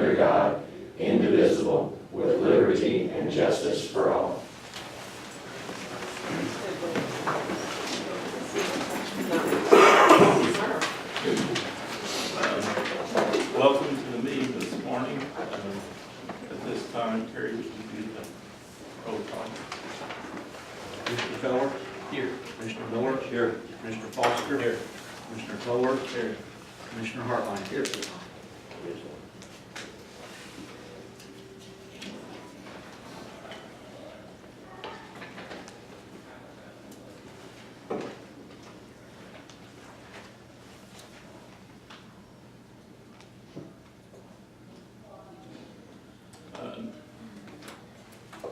under God, indivisible, with liberty and justice for all. Welcome to the meeting this morning. At this time, Terry, would you do the roll call? Commissioner Feller? Here. Commissioner Miller? Here. Commissioner Foster? Here. Commissioner Toller? Here. Commissioner Hartline? Here.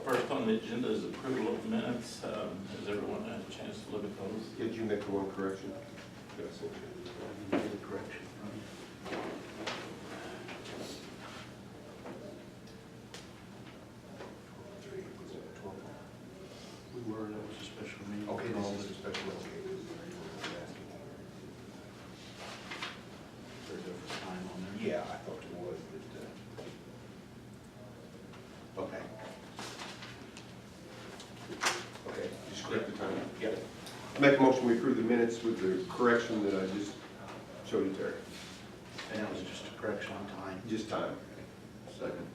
First on the agenda is approval of minutes. Has everyone had a chance to look at those? Did you make the one correction? Yes. Correction. We were, that was a special meeting. Okay, this is a special meeting. There's a time on there. Yeah, I thought it was, but, okay. Okay, just correct the time. Yep. I make a motion we approve the minutes with the correction that I just showed you, Terry. And that was just a correction on time. Just time. Second.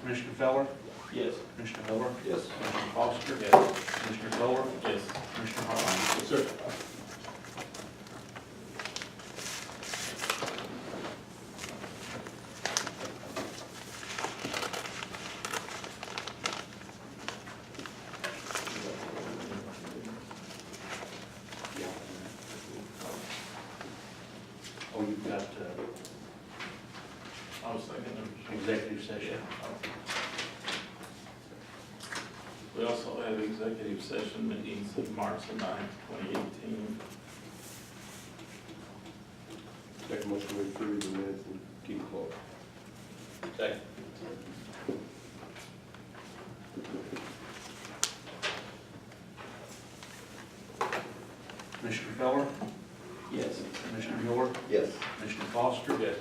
Commissioner Feller? Yes. Commissioner Miller? Yes. Commissioner Foster? Yes. Commissioner Toller? Yes. Commissioner Hartline? Yes, sir. Yeah. Oh, you've got I was thinking of executive session. We also have executive session meetings of March the 9th, 2018. Make a motion we approve the minutes and keep it closed. Second. Commissioner Feller? Yes. Commissioner Miller? Yes. Commissioner Foster? Yes.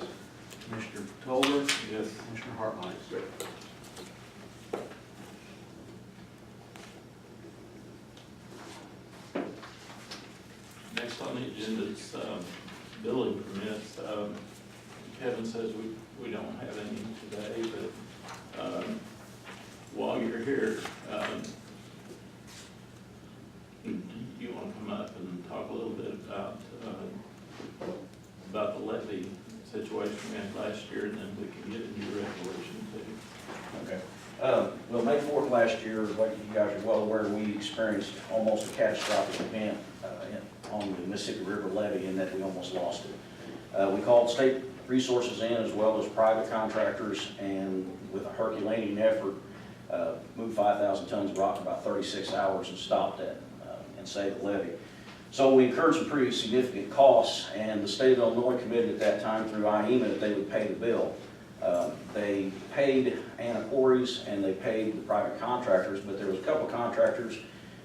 Commissioner Toller? Yes. Commissioner Hartline? Next on the agenda is building permits. Kevin says we don't have any today, but while you're here, you want to come up and talk a little bit about the levy situation we had last year, and then we can get into your resolution too. Okay. Well, May 4th last year, like you guys are well aware, we experienced almost a catastrophic event on the Mississippi River levee in that we almost lost it. We called state resources in as well as private contractors, and with a Herculean effort, moved 5,000 tons of rock in about 36 hours and stopped that and saved the levee. So we incurred some pretty significant costs, and the state of Illinois committed at that time through IEMA that they would pay the bill. They paid Anna Quarries and they paid the private contractors, but there was a couple of contractors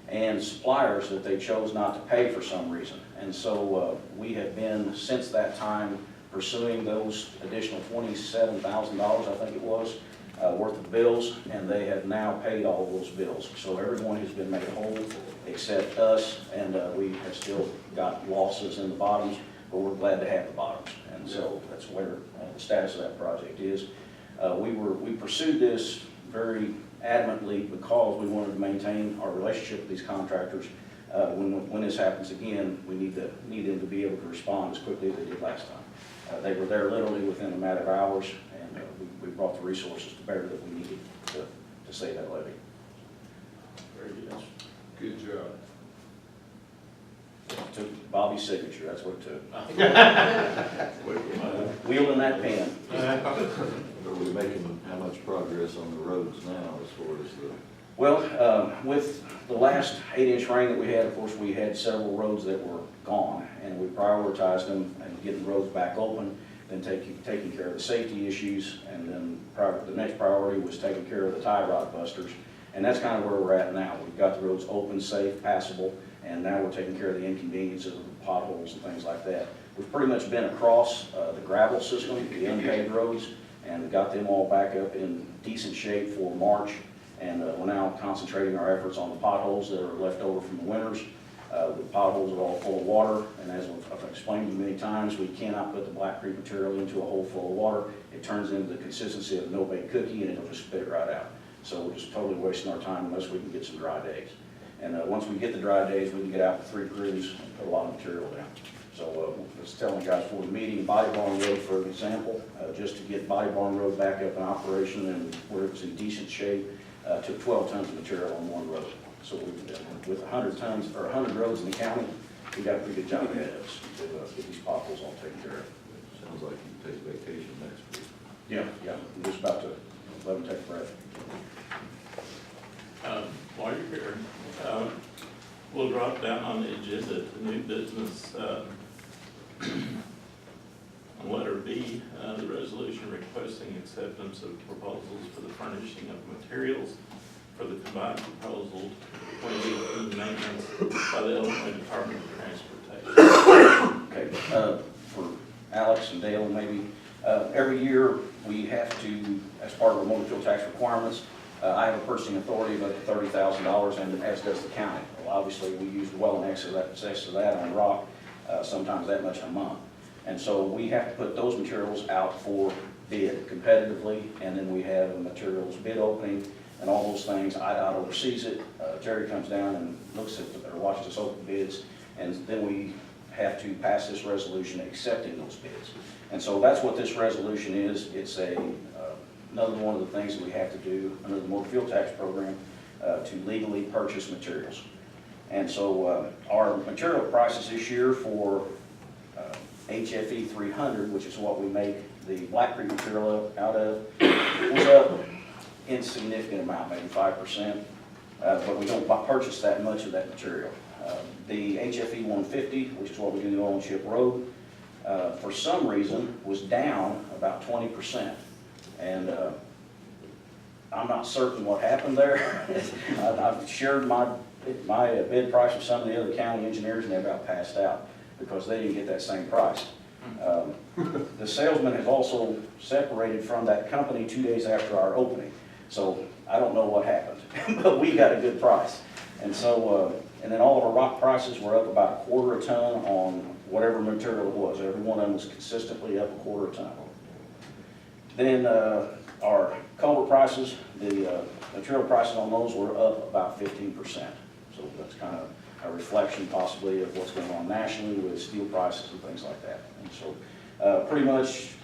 and suppliers that they chose not to pay for some reason. And so we have been, since that time, pursuing those additional $27,000, I think it was, worth of bills, and they have now paid all of those bills. So everyone has been made whole except us, and we have still got losses in the bottoms, but we're glad to have the bottoms. And so that's where the status of that project is. We pursued this very adamantly because we wanted to maintain our relationship with these contractors. When this happens again, we need them to be able to respond as quickly as they did last time. They were there literally within a matter of hours, and we brought the resources to bear that we needed to save that levee. Very good. Good job. It took Bobby's signature, that's what it took. Uh, Wielding that pen. Are we making how much progress on the roads now as far as the? Well, with the last 8-inch rain that we had, of course, we had several roads that were gone, and we prioritized them and getting roads back open. then taking care of the safety issues, and then the next priority was taking care of the tie rod busters. And that's kind of where we're at now. We've got the roads open, safe, passable, and now we're taking care of the inconveniences of the potholes and things like that. We've pretty much been across the gravel system, the unpaved roads, and got them all back up in decent shape for March. And we're now concentrating our efforts on the potholes that are left over from the winters. The potholes are all full of water, and as I've explained to you many times, we cannot put the Black Creek material into a hole full of water. It turns into the consistency of a no-bake cookie, and it'll just spit it right out. So we're just totally wasting our time unless we can get some dry days. And once we get the dry days, we can get out with 3 crews and put a lot of material down. So I was telling you guys before the meeting, Body Barn Road, for example, just to get Body Barn Road back up in operation and where it was in decent shape, took 12 tons of material on one road. So with 100 tons, or 100 roads in the county, we got a pretty good job ahead of us to get these potholes all taken care of. Sounds like you can take vacation next week. Yeah, I'm just about to let them take a breath. While you're here, we'll drop down on the agenda to new business. On letter B, the resolution requesting acceptance of proposals for the furnishing of materials for the combined proposal 2018 maintenance by the Illinois Department of Transportation. Okay, for Alex and Dale maybe, every year we have to, as part of our motor fuel tax requirements, I have a purchasing authority of up to $30,000, and as does the county. Well, obviously, we use well in excess of that on rock, sometimes that much a month. And so we have to put those materials out for bid competitively, and then we have a materials bid opening and all those things. IDOT oversees it. Jerry comes down and looks at, or watches us open bids, and then we have to pass this resolution accepting those bids. And so that's what this resolution is. It's another one of the things that we have to do under the motor fuel tax program to legally purchase materials. And so our material prices this year for HFE 300, which is what we make the Black Creek material out of, was up insignificant amount, maybe 5%, but we don't purchase that much of that material. The HFE 150, which is what we do the Oil and Ship Road, for some reason was down about 20%. And I'm not certain what happened there. I've shared my bid price with some of the other county engineers, and they about passed out because they didn't get that same price. The salesman has also separated from that company 2 days after our opening. So I don't know what happened, but we got a good price. And so, and then all of our rock prices were up about 1/4 ton on whatever material it was. Every one of them was consistently up 1/4 ton. Then our culvert prices, the material prices on those were up about 15%. So that's kind of a reflection possibly of what's going on nationally with steel prices and things like that. And so pretty much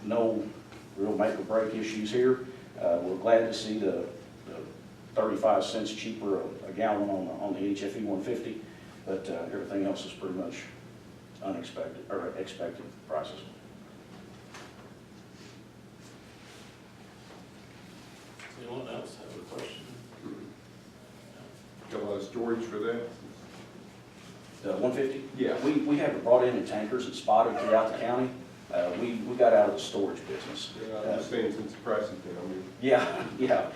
no real make or break issues here. We're glad to see the 35 cents cheaper a gallon on the HFE 150, but everything else is pretty much unexpected or expected prices. Anyone else have a question? Got a lot of storage for that? The 150? Yeah. We have it brought in tankers and spotted throughout the county. We got out of the storage business. Yeah, I'm just saying since the price is down, I mean, Yeah.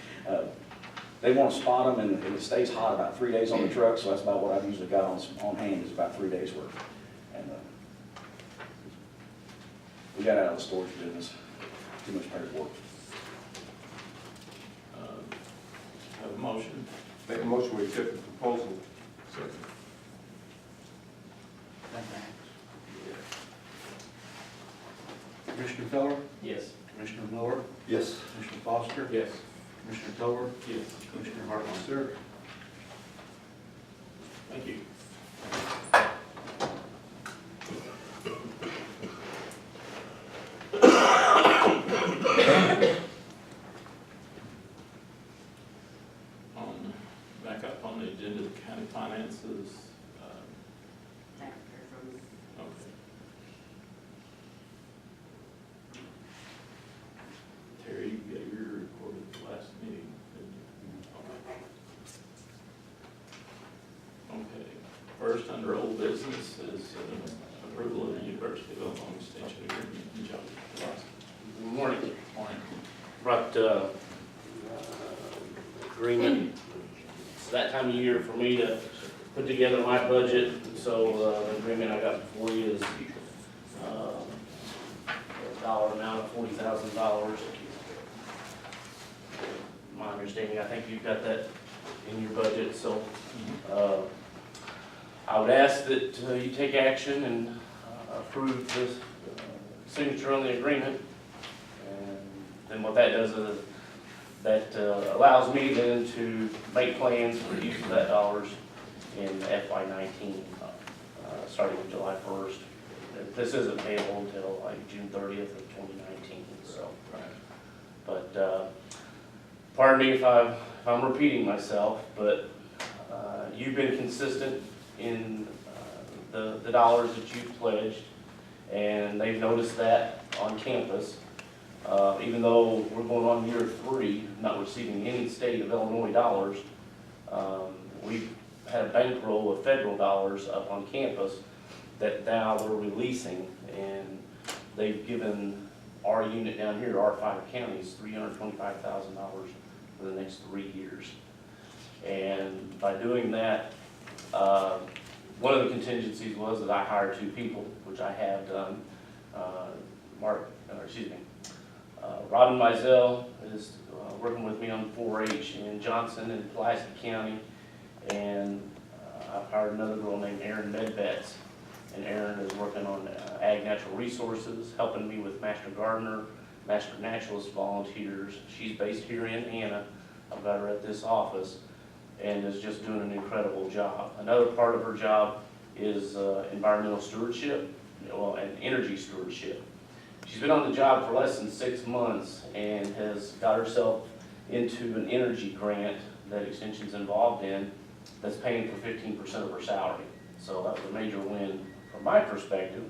They want to spot them, and it stays hot about 3 days on the truck, so that's about what I've usually got on hand is about 3 days worth. And we got out of the storage business. Too much paperwork. Have a motion? make a motion, we accept the proposal. Second. Commissioner Feller, Yes. Commissioner Miller, Yes. Commissioner Foster, Yes. Commissioner Toward, Yes. Commissioner Hartline. Sir. Thank you. Back up on the agenda, the county finances. Okay. Terry, you gave your report at the last meeting, didn't you? Okay. Okay. First, under old business is approval of the University of Illinois Extension Agreement and job loss. Good morning. Morning. Brought agreement. It's that time of year for me to put together my budget, so the agreement I got before you is a dollar amount of $40,000. My understanding, I think you've got that in your budget, so I would ask that you take action and approve this signature on the agreement. And then what that does is that allows me then to make plans for the use of that dollars in FY19, starting with July 1st. This isn't payable until like June 30th of 2019, so. But pardon me if I'm repeating myself, but you've been consistent in the dollars that you've pledged, and they've noticed that on campus. Even though we're going on year 3, not receiving any state of Illinois dollars, we've had a bankroll of federal dollars up on campus that now we're releasing, and they've given our unit down here, our 5 counties, $325,000 for the next 3 years. And by doing that, one of the contingencies was that I hired 2 people, which I have done. Robin Mizell is working with me on 4-H in Johnson and Pulaski County, and I've hired another girl named Erin Medbets, and Erin is working on Ag Natural Resources, helping me with Master Gardener, Master Naturalist volunteers. She's based here in Anna. I've got her at this office, and is just doing an incredible job. Another part of her job is environmental stewardship, and energy stewardship. She's been on the job for less than 6 months and has got herself into an energy grant that Extension's involved in that's paying for 15% of her salary. So that was a major win from my perspective.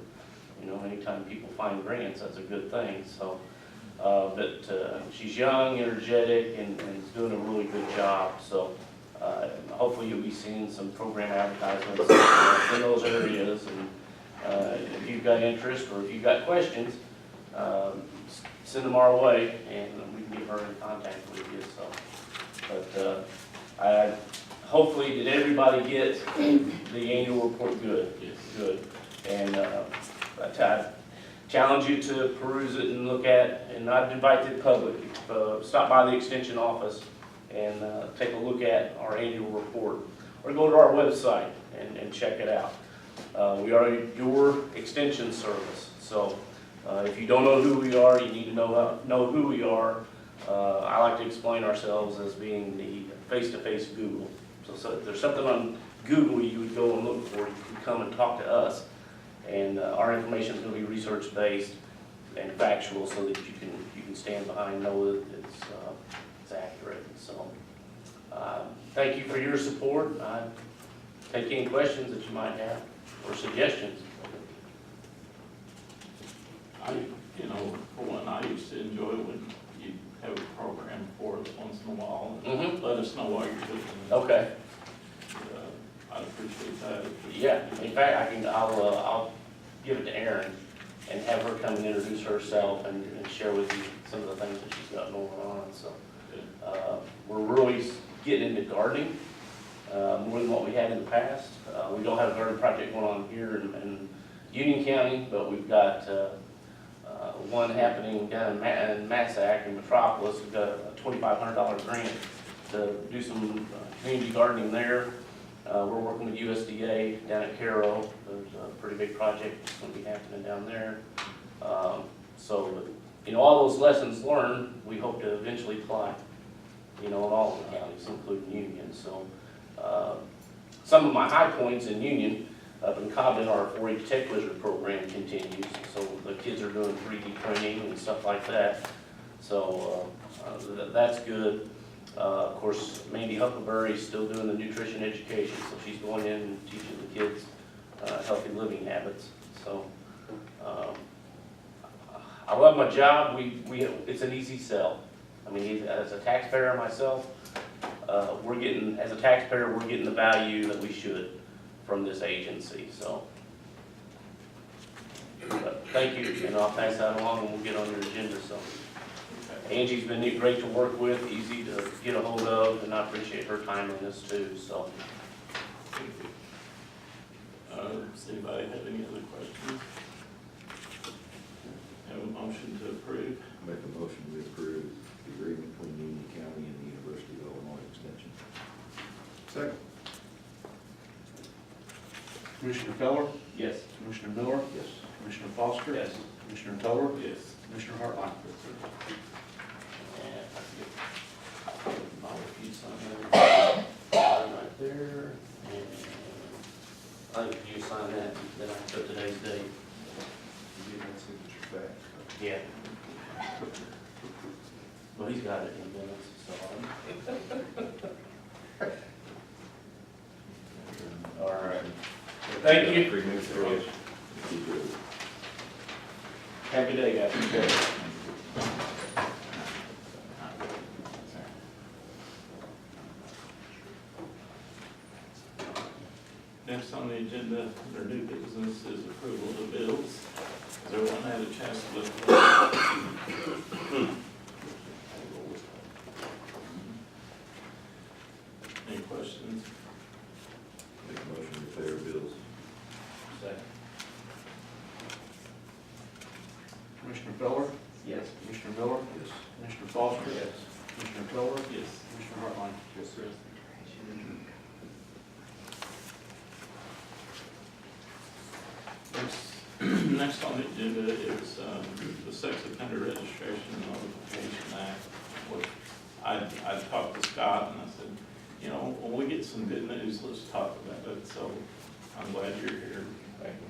You know, anytime people find grants, that's a good thing. So, she's young, energetic, and is doing a really good job. So hopefully you'll be seeing some program advertisements in those areas. And if you've got interest or if you've got questions, send them our way, and we can get her in contact with you. So, but hopefully, did everybody get the annual report? Good. Yes. Good. And I challenge you to peruse it and look at, and I'd invite the public, stop by the Extension office and take a look at our annual report, or go to our website and check it out. We are your Extension service, so if you don't know who we are, you need to know who we are. I like to explain ourselves as being the face-to-face Google. So if there's something on Google you would go and look for, you can come and talk to us. And our information is going to be research-based and factual, so that you can stand behind and know that it's accurate. So thank you for your support. Take any questions that you might have or suggestions. For one, I used to enjoy when you have a program for us once in a while, and Mm-hmm. let us know why you're doing it. Okay. I'd appreciate that. Yeah. In fact, I'll give it to Erin and have her come and introduce herself and share with you some of the things that she's got going on. So we're really getting into gardening more than what we had in the past. We don't have a garden project going on here in Union County, but we've got one happening down in Massac in Metropolis. We've got a $2,500 grant to do some community gardening there. We're working with USDA down at Caro. There's a pretty big project that's going to be happening down there. So, all those lessons learned, we hope to eventually apply, in all the counties, including Union. So, some of my high points in Union, up in Cobbin, our 4-H Tech Wizard program continues. So the kids are doing 3D printing and stuff like that. So that's good. Of course, Mandy Huckleberry is still doing the nutrition education, so she's going in and teaching the kids healthy living habits. So I love my job. It's an easy sell. I mean, as a taxpayer myself, as a taxpayer, we're getting the value that we should from this agency. So But thank you, and I'll pass that along and we'll get on your agenda, so. Angie's been great to work with, easy to get a hold of, and I appreciate her time on this too, so. Thank you. Does anybody have any other questions? Have a motion to approve? Make a motion to approve the agreement between Union County and the University of Illinois Extension. Second. Commissioner Feller? Yes. Commissioner Miller? Yes. Commissioner Foster? Yes. Commissioner Toller? Yes. Commissioner Hartline? And if you sign that, right there, and I think if you sign that, then I can put today's date. You get that signature back. Yeah. Well, he's got it in minutes, so. All right. Thank you. Three minutes, Rich. Keep it. Have a good day, guys. Next on the agenda, under new business, is approval of bills. Has everyone had a chance to look at it? Any questions? Make a motion to pay our bills. Second. Commissioner Feller? Yes. Commissioner Miller? Yes. Commissioner Foster? Yes. Commissioner Toller? Yes. Commissioner Hartline? Yes, sir. Next on the agenda is the Sex Offender Registration and Notification Act. What I talked to Scott and I said, you know, when we get some good news, let's talk about it. So I'm glad you're here. Thank you.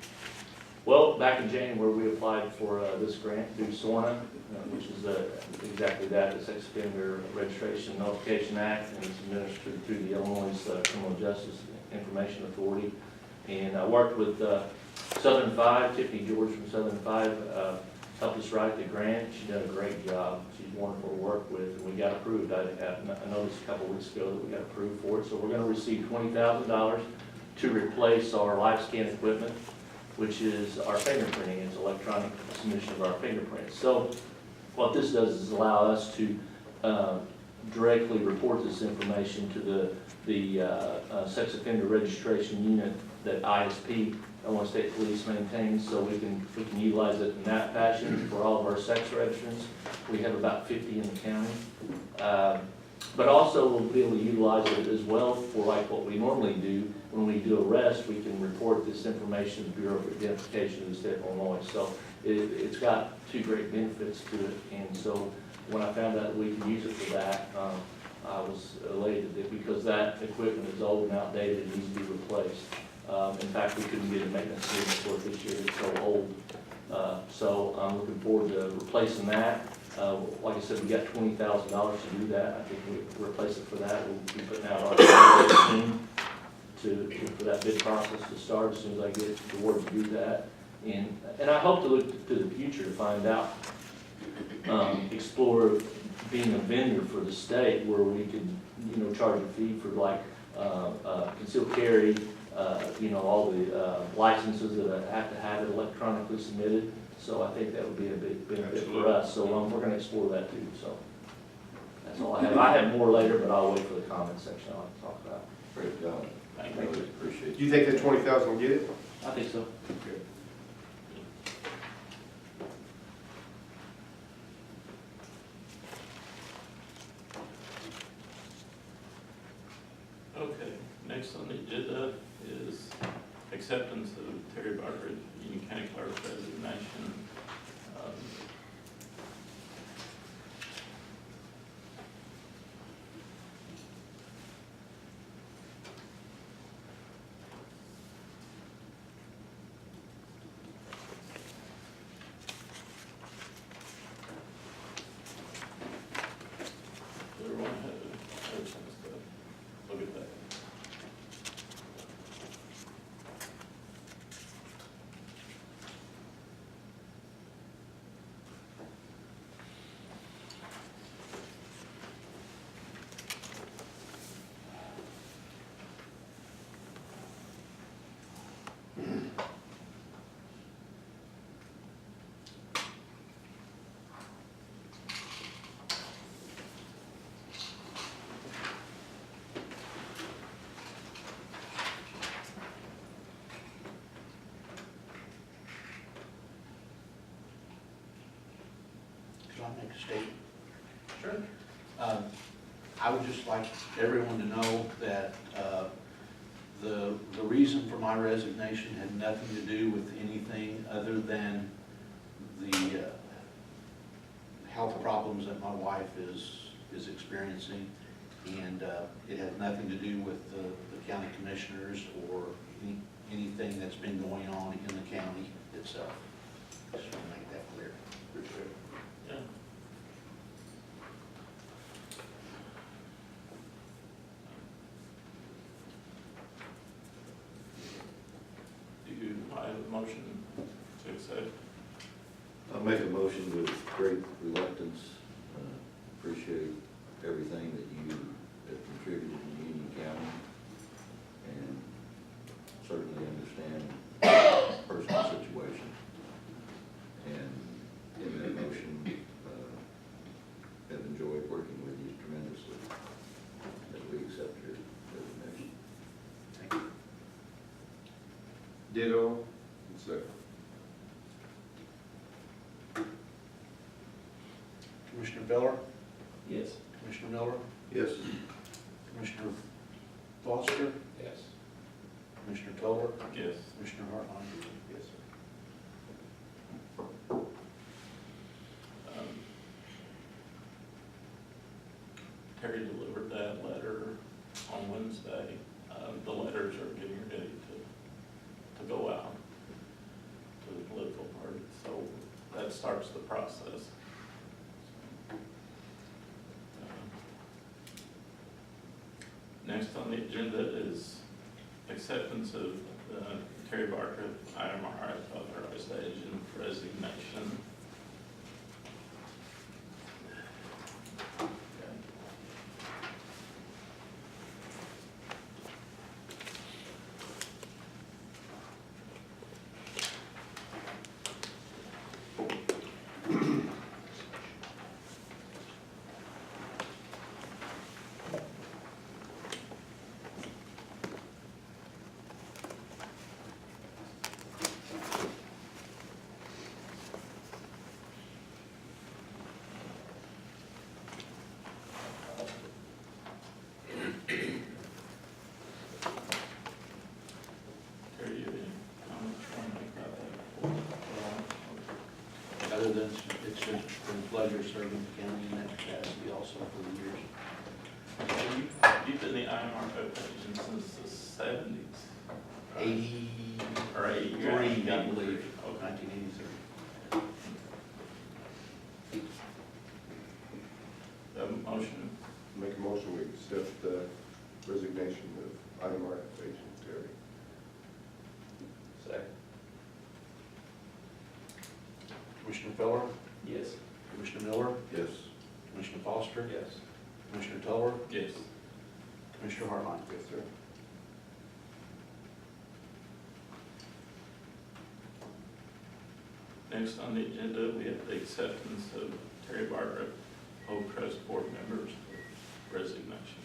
Well, back in January, we applied for this grant through SORNA, which is exactly that, the Sex Offender Registration and Notification Act, and it's administered through the Illinois Criminal Justice Information Authority. And I worked with Southern Five, Tiffany George from Southern Five, helped us write the grant. She did a great job. She's wonderful to work with, and we got approved. I noticed a couple weeks ago that we got approved for it. So we're going to receive $20,000 to replace our LifeScan equipment, which is our fingerprinting. It's electronic submission of our fingerprints. So what this does is allow us to directly report this information to the Sex Offender Registration Unit that ISP, Illinois State Police, maintains, so we can utilize it in that fashion for all of our sex registrants. We have about 50 in the county. But also we'll be able to utilize it as well for like what we normally do. When we do arrest, we can report this information to the Bureau of Identification of the State of Illinois. So it's got two great benefits to it. And so when I found out that we can use it for that, I was elated that because that equipment is old and outdated and needs to be replaced. In fact, we couldn't get a maintenance agreement for it this year, it's so old. So I'm looking forward to replacing that. Like I said, we got $20,000 to do that. I think we replace it for that. We'll be putting out our soon for that bid process to start as soon as I get the word to do that. And I hope to look to the future to find out, explore being a vendor for the state where we could, charge a fee for like concealed carry, all the licenses that have to have it electronically submitted. So I think that would be a big benefit for us. So we're going to explore that too. So that's all I have. I have more later, but I'll wait for the comment section. I'll talk about. Great job. Thank I you. really appreciate Do you. you think that 20,000 will get it? I think so. Good. Okay, next on the agenda is acceptance of Terry Barker, Union County Clerk's resignation. Everyone have a chance to look at that. make a statement? Sure. I would just like everyone to know that the reason for my resignation had nothing to do with anything other than the health problems that my wife is experiencing. And it had nothing to do with the county commissioners or anything that's been going on in the county itself. Just want to make that clear. Yeah. Do I have a motion to accept? I make a motion with great reluctance. Appreciate everything that you have contributed in Union County, and certainly understand personal situation. And in that motion, have enjoyed working with you tremendously as we accept your resignation. Thank you. Ditto. Second. Commissioner Miller, Yes. Commissioner Miller, Yes. Commissioner Foster, Yes. Commissioner Toller, Yes. Commissioner Hartline. Yes, sir. Terry delivered that letter on Wednesday. The letters are getting ready to go out to the political parties, so that starts the process. Next on the agenda is acceptance of Terry Barker, IMRI authorized agent resignation. Terry, you have any comments you want to make about that? Other than it's just been a pleasure serving the county in that capacity also for the years. You've been the IMRO agent since the 70s. right? 83, Or 80, I believe, Okay. 1983. The motion, Make a motion, we accept the resignation of IMRF agent Terry. Second. Commissioner Miller, Yes. Commissioner Miller, Yes. Commissioner Foster, Yes. Commissioner Toller, yes. Commissioner Hartline. Yes, sir. Next on the agenda, we have the acceptance of Terry Barker, Old Crest Board members' resignation.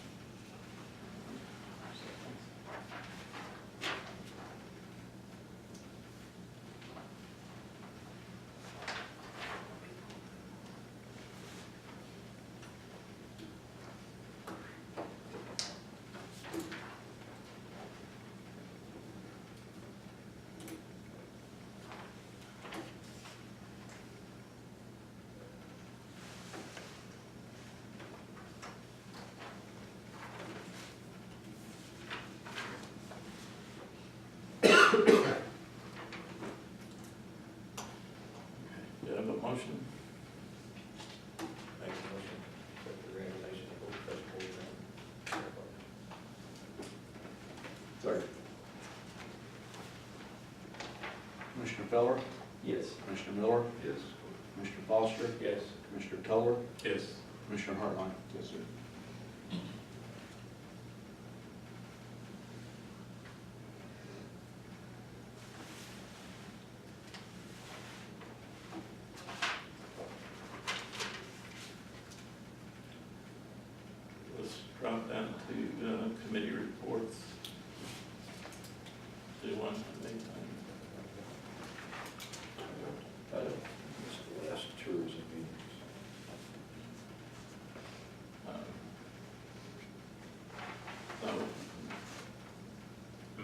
Do you have a motion? Make a motion. Accept the resignation of Old Crest Board member. Second. Commissioner Feller, Yes. Commissioner Miller, Yes. Commissioner Foster, Yes. Commissioner Toller, Yes. Commissioner Hartline. Yes, sir. Let's drop down to committee reports. Do you want anything? Missed the last tourism meetings.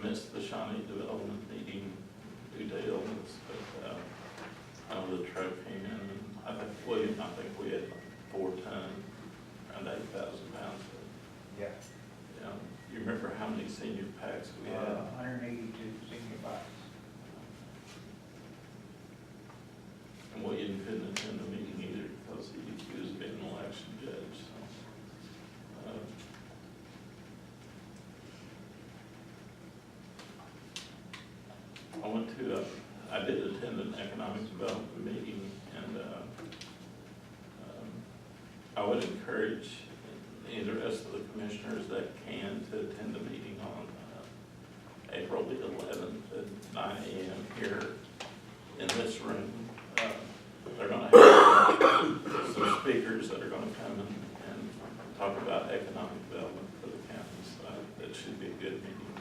missed the Shawnee Development meeting due to illness, but, I know the truck came in, and I think we had 4 ton, around 8,000 pounds. Yeah. You remember how many senior packs we had? 182 senior bikes. And William couldn't attend the meeting either because he was being an election judge, so. I did attend an economic development meeting, and I would encourage any of the rest of the commissioners that can to attend the meeting on April the 11th at 9 a.m. here in this room. They're going to have some speakers that are going to come and talk about economic development for the county, so that should be a good meeting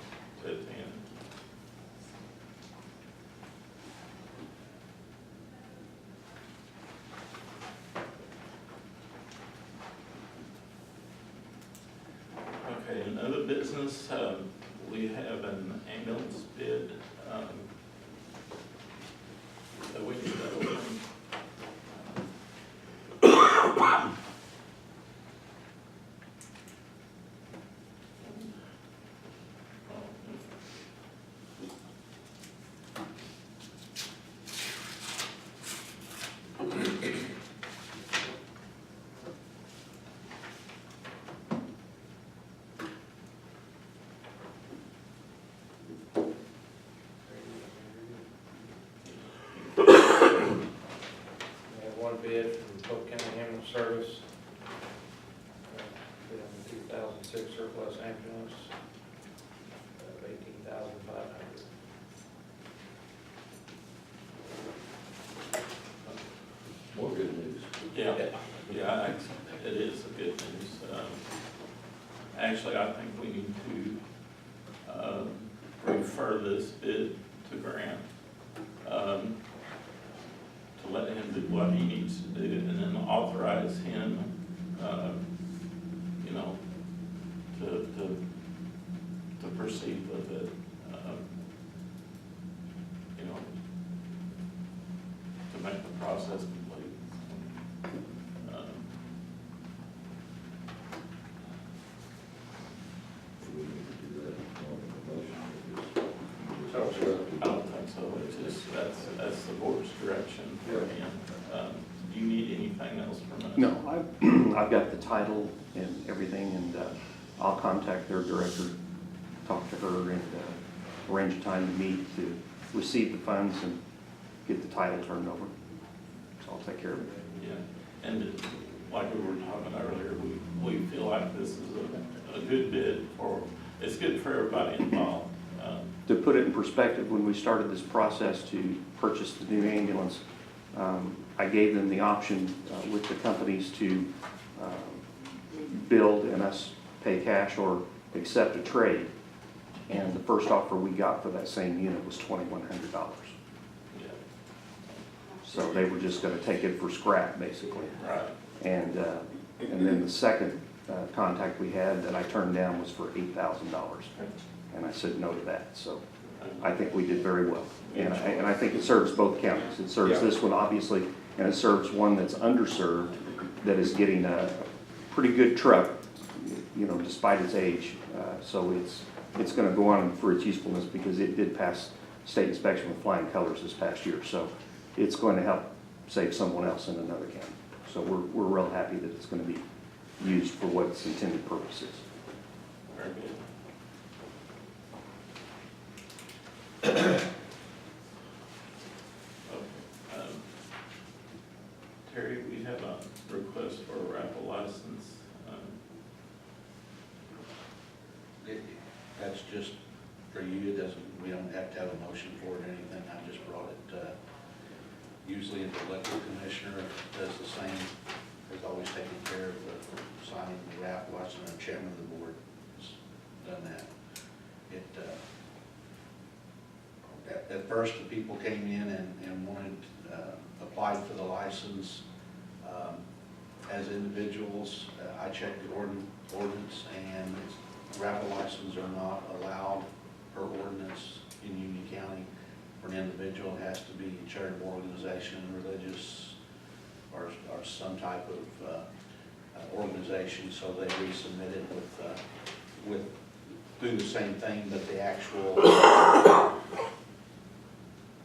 to attend. Okay, in other business, we have an ambulance bid that we need to open. We have one bid from Polk County Ambulance Service. Bid on the 2006 surplus ambulance of $18,500. More good news. Yeah, it is a good news. Actually, I think we need to refer this bid to Grant, to let him do what he needs to do, and then authorize him, you know, to proceed with it, you know, to make the process complete. Do we need to do that on the motion or just? I don't think so, it's just, that's the board's direction for him. Do you need anything else from us? No, I've got the title and everything, and I'll contact their director, talk to her, and arrange a time to meet to receive the funds and get the title turned over. So I'll take care of it. Yeah, and like we were talking earlier, we feel like this is a good bid for, it's good for everybody involved. To put it in perspective, when we started this process to purchase the new ambulance, I gave them the option with the companies to build and us pay cash or accept a trade. And the first offer we got for that same unit was $2,100. Yeah, So they were just gonna take it for scrap, basically. right. And then the second contact we had that I turned down was for $8,000. And I said no to that, so I think we did very well. And I think it serves both counties. It serves this one, obviously, and it serves one that's underserved, that is getting a pretty good truck, you know, despite its age. So it's gonna go on for its usefulness, because it did pass state inspection with flying colors this past year. So it's going to help save someone else in another county. So we're real happy that it's gonna be used for what its intended purpose is. Very good. Okay. Terry, we have a request for a raffle license. That's just for you, it doesn't, we don't have to have a motion for it or anything, I just brought it. Usually the elected commissioner does the same, has always taken care of the signing the raffle license, and the chairman of the board has done that. At first, the people came in and wanted, applied for the license as individuals. I checked the ordinance, and raffle licenses are not allowed per ordinance in Union County. For an individual, it has to be a charitable organization, religious, or some type of organization, so they resubmitted with, do the same thing, but the actual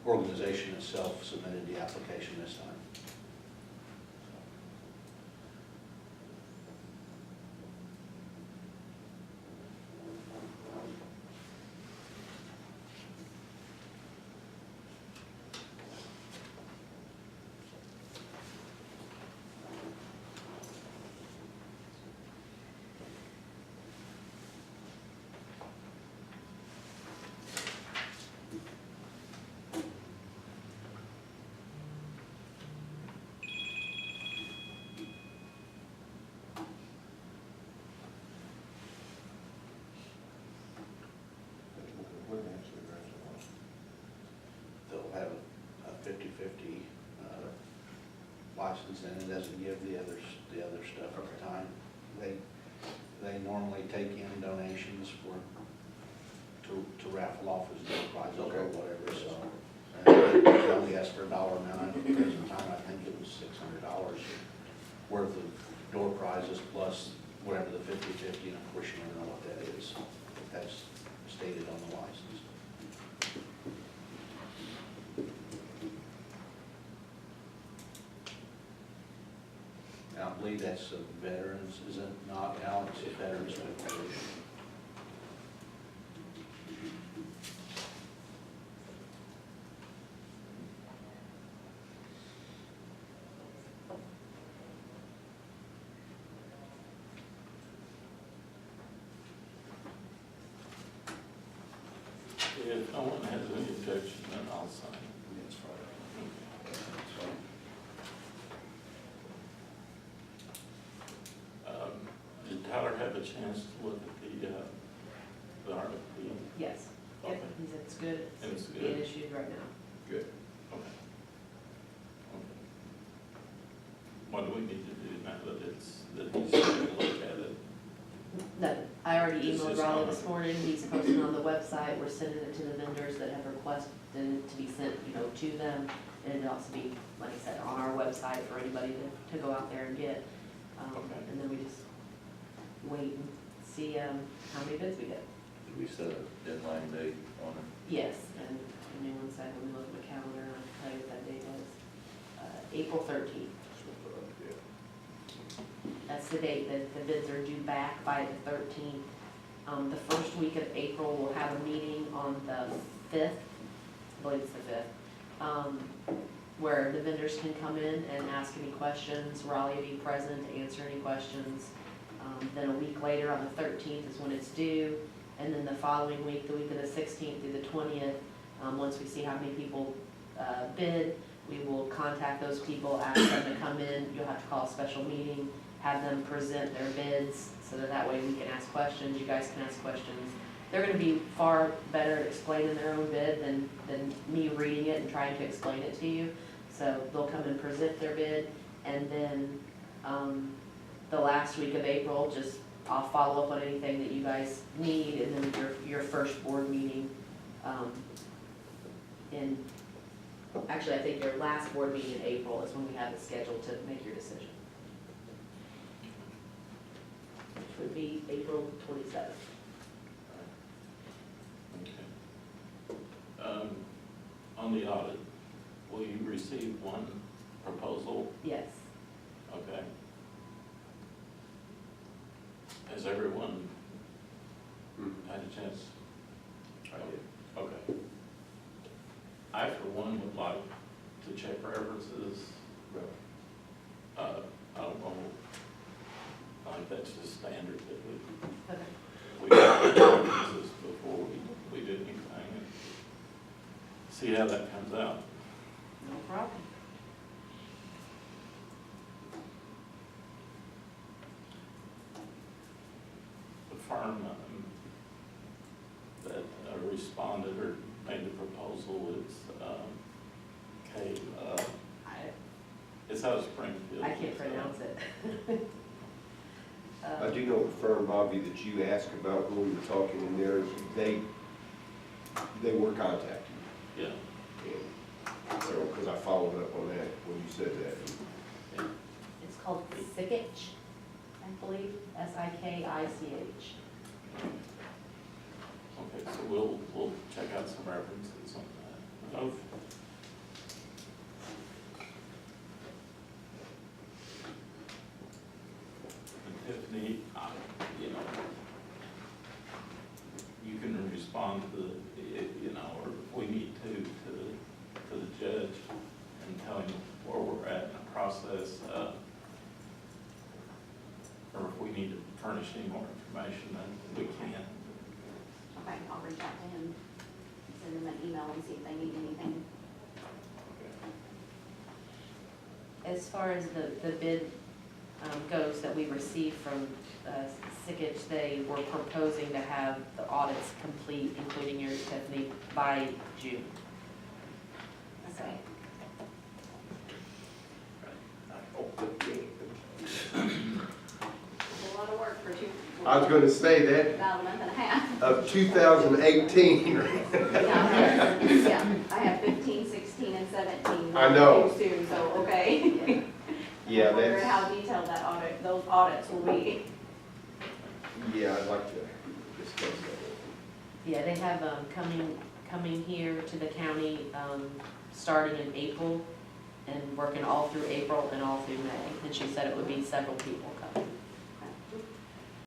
organization itself submitted the application this time. They'll have a 50/50 license, and it doesn't give the other stuff at the time. They normally take in donations to raffle off as door prizes or whatever, so. And they only ask for $1 amount. At the present time, I think it was $600 worth of door prizes plus whatever the 50/50, and of course you don't know what that is. That's stated on the license. I believe that's a veterans, is it not, Alex, a veterans recreation? If no one has any objection, then I'll sign. That's Did Tyler have a chance to look at the RFP? Yes. Okay. Yep, he said it's good. It's being good. issued right now. Good. Okay. Okay. What do we need to do now that he's taking a look at it? No, I already It's emailed just Raleigh on- this morning, he's posting on the website, we're sending it to the vendors that have requested it to be sent, to them. And it'll also be, like I said, on our website for anybody to go out there and get. Okay. And then we just wait and see, how many bids we get. Did we set a deadline date on it? Yes, and anyone said when we look at the calendar, I'll tell you what that date was. April 13th. That's the date that the bids are due back by the 13th. The first week of April, we'll have a meeting on the 5th, I believe it's the 5th, where the vendors can come in and ask any questions. Raleigh will be present to answer any questions. Then a week later, on the 13th is when it's due. And then the following week, the week of the 16th through the 20th, once we see how many people bid, we will contact those people, ask them to come in. You'll have to call a special meeting, have them present their bids, so that way we can ask questions, you guys can ask questions. They're gonna be far better at explaining their own bid than me reading it and trying to explain it to you. So they'll come and present their bid, and then, the last week of April, I'll follow up on anything that you guys need, and then your first board meeting, actually, I think your last board meeting in April is when we have it scheduled to make your decision. Which would be April 27th. Okay. On the audit, will you receive one proposal? Yes. Okay. Has everyone had a chance? Okay. I, for one, would like to check references. I don't know, I think that's just standard that Okay. we check references before we do anything. And see how that comes out. No problem. The firm that responded or made the proposal is, it's out of Springfield. I can't pronounce it. I do know the firm, Bobby, that you asked about when we were talking in there, they were contacted. Yeah. And so, because I followed up on that when you said that. It's called Sikich, I believe, S-I-K-I-C-H. Okay, so we'll check out some references on that. Of Tiffany, you know, you can respond to the, you know, or if we need to the judge and tell him where we're at in the process, or if we need to furnish any more information, then we can. Okay, I'll reach out to him, send him an email and see if they need anything. As far as the bid goes that we received from Sikich, they were proposing to have the audits complete, including yours, Tiffany, by June. Okay. A lot of work for two. I was gonna say that About a month and a half. of 2018. Yeah, I have 15, 16, and 17. I know. Too soon, so, okay. Yeah, I'm wondering that's, how detailed that audit, those audits will be. yeah, I'd like to discuss that. Yeah, they have coming here to the county starting in April and working all through April and all through May. And she said it would be several people.